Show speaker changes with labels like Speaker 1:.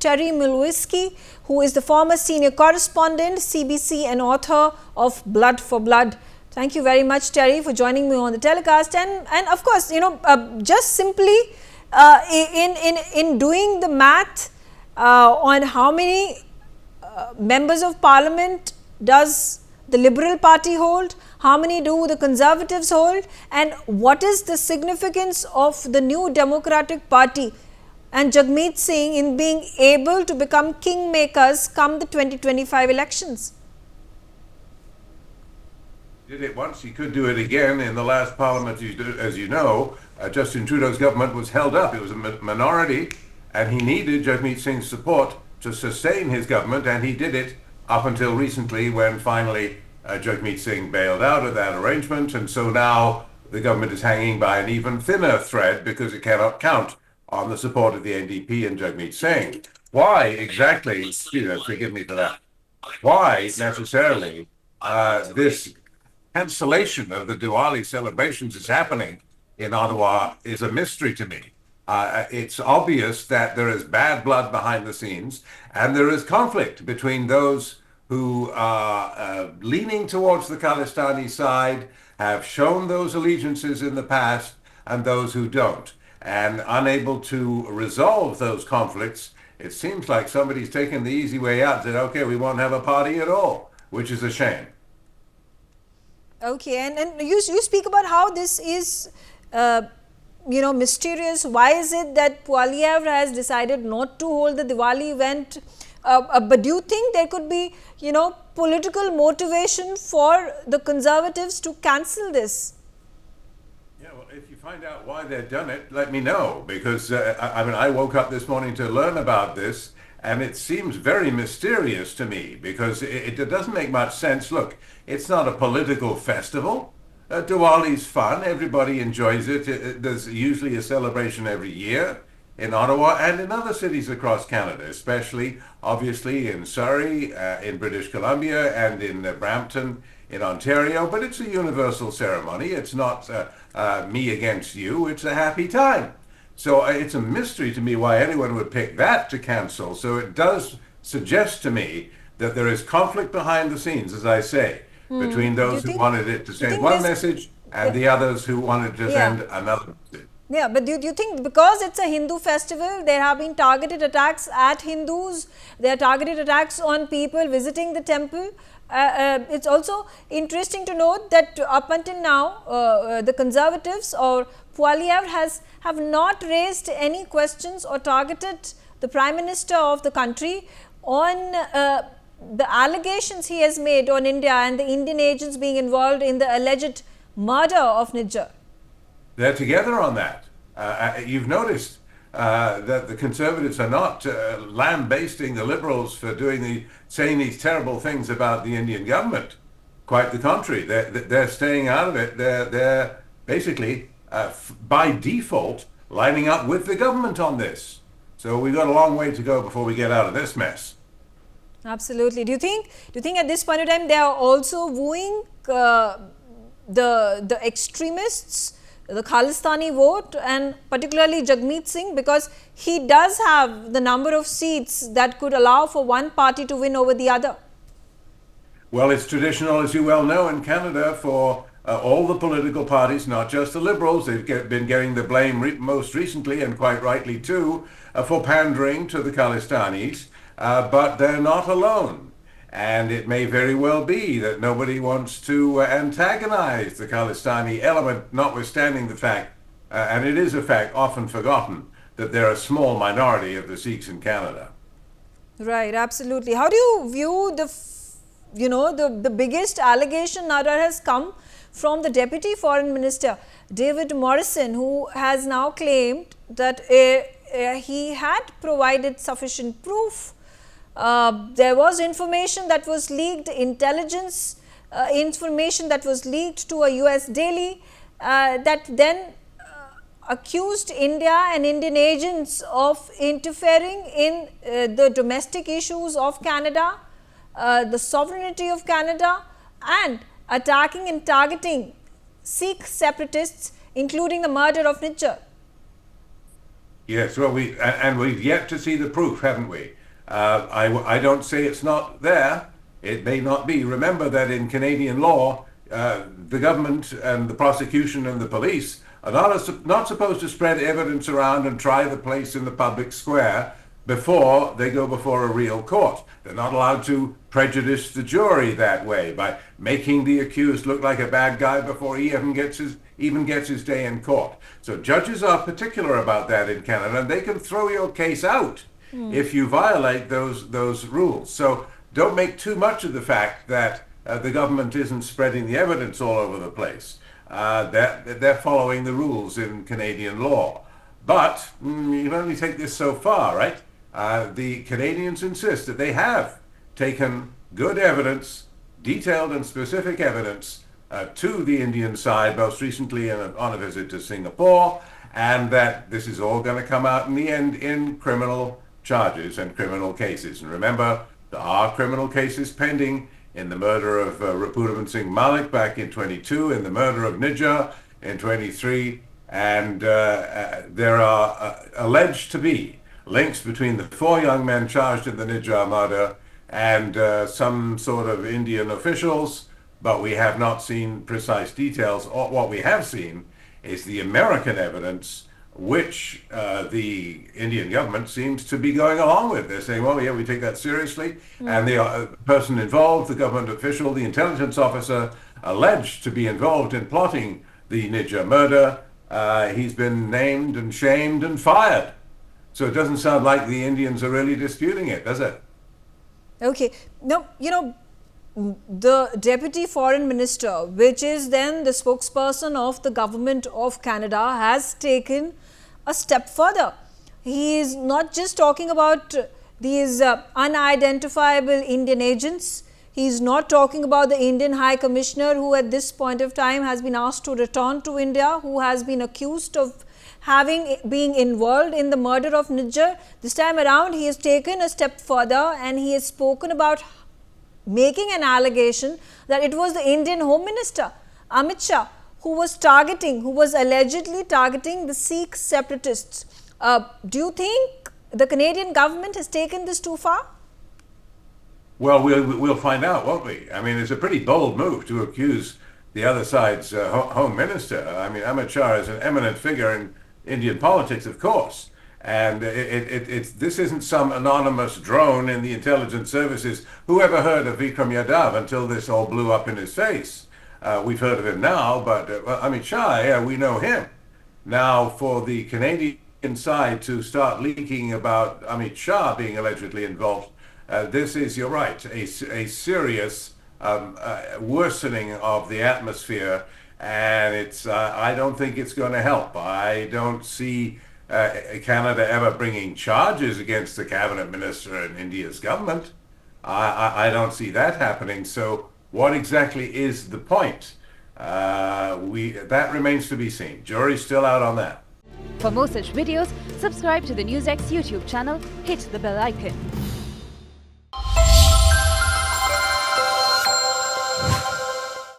Speaker 1: Terry Milewski, who is the former senior correspondent, CBC, and author of Blood for Blood. Thank you very much, Terry, for joining me on the telecast. And of course, just simply in doing the math on how many members of parliament does the Liberal Party hold, how many do the Conservatives hold, and what is the significance of the New Democratic Party and Jagmeet Singh in being able to become kingmakers come the 2025 elections?
Speaker 2: Did it once, he could do it again. In the last parliament, as you know, Justin Trudeau's government was held up. It was a minority, and he needed Jagmeet Singh's support to sustain his government, and he did it up until recently when finally Jagmeet Singh bailed out of that arrangement. And so now the government is hanging by an even thinner thread because it cannot count on the support of the NDP and Jagmeet Singh. Why exactly, forgive me for that, why necessarily this cancellation of the Diwali celebrations is happening in Ottawa is a mystery to me. It's obvious that there is bad blood behind the scenes, and there is conflict between those who are leaning towards the Khalistani side, have shown those allegiances in the past, and those who don't. And unable to resolve those conflicts, it seems like somebody's taken the easy way out and said, okay, we won't have a party at all, which is a shame.
Speaker 1: Okay, and you speak about how this is, mysterious. Why is it that Poilievre has decided not to hold the Diwali event? But do you think there could be, political motivation for the Conservatives to cancel this?
Speaker 2: Yeah, well, if you find out why they've done it, let me know. Because, I woke up this morning to learn about this, and it seems very mysterious to me because it doesn't make much sense. Look, it's not a political festival. Diwali's fun. Everybody enjoys it. There's usually a celebration every year in Ottawa and in other cities across Canada, especially, obviously, in Surrey, in British Columbia, and in Brampton, in Ontario. But it's a universal ceremony. It's not me against you. It's a happy time. So it's a mystery to me why anyone would pick that to cancel. So it does suggest to me that there is conflict behind the scenes, as I say, between those who wanted it to send one message and the others who wanted to send another message.
Speaker 1: Yeah, but do you think because it's a Hindu festival, there have been targeted attacks at Hindus, there are targeted attacks on people visiting the temple? It's also interesting to note that up until now, the Conservatives or Poilievre have not raised any questions or targeted the Prime Minister of the country on the allegations he has made on India and the Indian agents being involved in the alleged murder of Nijjar.
Speaker 2: They're together on that. You've noticed that the Conservatives are not lambasting the Liberals for saying these terrible things about the Indian government. Quite the contrary. They're staying out of it. They're basically, by default, lining up with the government on this. So we've got a long way to go before we get out of this mess.
Speaker 1: Absolutely. Do you think at this point in time they are also wooing the extremists, the Khalistani vote, and particularly Jagmeet Singh, because he does have the number of seats that could allow for one party to win over the other?
Speaker 2: Well, it's traditional, as you well know, in Canada for all the political parties, not just the Liberals. They've been getting the blame most recently, and quite rightly too, for pandering to the Khalistanis. But they're not alone. And it may very well be that nobody wants to antagonize the Khalistani element, notwithstanding the fact, and it is a fact often forgotten, that they're a small minority of the Sikhs in Canada.
Speaker 1: Right, absolutely. How do you view the biggest allegation now that has come from the Deputy Foreign Minister, David Morrison, who has now claimed that he had provided sufficient proof. There was information that was leaked, intelligence information that was leaked to a US daily that then accused India and Indian agents of interfering in the domestic issues of Canada, the sovereignty of Canada, and attacking and targeting Sikh separatists, including the murder of Nijjar.
Speaker 2: Yes, well, we've yet to see the proof, haven't we? I don't say it's not there. It may not be. Remember that in Canadian law, the government and the prosecution and the police are not supposed to spread evidence around and try the place in the public square before they go before a real court. They're not allowed to prejudice the jury that way by making the accused look like a bad guy before he even gets his day in court. So judges are particular about that in Canada, and they can throw your case out if you violate those rules. So don't make too much of the fact that the government isn't spreading the evidence all over the place. They're following the rules in Canadian law. But you can only take this so far, right? The Canadians insist that they have taken good evidence, detailed and specific evidence, to the Indian side, most recently on a visit to Singapore, and that this is all going to come out in the end in criminal charges and criminal cases. And remember, there are criminal cases pending in the murder of Rapudaman Singh Malik back in 22, in the murder of Nijjar in 23, and there are alleged to be links between the 4 young men charged in the Nijjar murder and some sort of Indian officials, but we have not seen precise details. What we have seen is the American evidence, which the Indian government seems to be going along with. They're saying, well, yeah, we take that seriously. And the person involved, the government official, the intelligence officer alleged to be involved in plotting the Nijjar murder, he's been named and shamed and fired. So it doesn't sound like the Indians are really disputing it, does it?
Speaker 1: Okay. Now, the Deputy Foreign Minister, which is then the spokesperson of the Government of Canada, has taken a step further. He is not just talking about these unidentifiable Indian agents. He is not talking about the Indian High Commissioner, who at this point of time has been asked to return to India, who has been accused of being involved in the murder of Nijjar. This time around, he has taken a step further and he has spoken about making an allegation that it was the Indian Home Minister, Amit Shah, who was allegedly targeting the Sikh separatists. Do you think the Canadian government has taken this too far?
Speaker 2: Well, we'll find out, won't we? I mean, it's a pretty bold move to accuse the other side's home minister. I mean, Amit Shah is an eminent figure in Indian politics, of course. And this isn't some anonymous drone in the intelligence services. Who ever heard of Vikram Yadav until this all blew up in his face? We've heard of him now, but Amit Shah, yeah, we know him. Now, for the Canadian side to start leaking about Amit Shah being allegedly involved, this is, you're right, a serious worsening of the atmosphere, and it's I don't think it's going to help. I don't see Canada ever bringing charges against the cabinet minister in India's government. I don't see that happening. So what exactly is the point? That remains to be seen. Jury's still out on that.
Speaker 3: For more such videos, subscribe to the Newsx YouTube channel, hit the bell icon.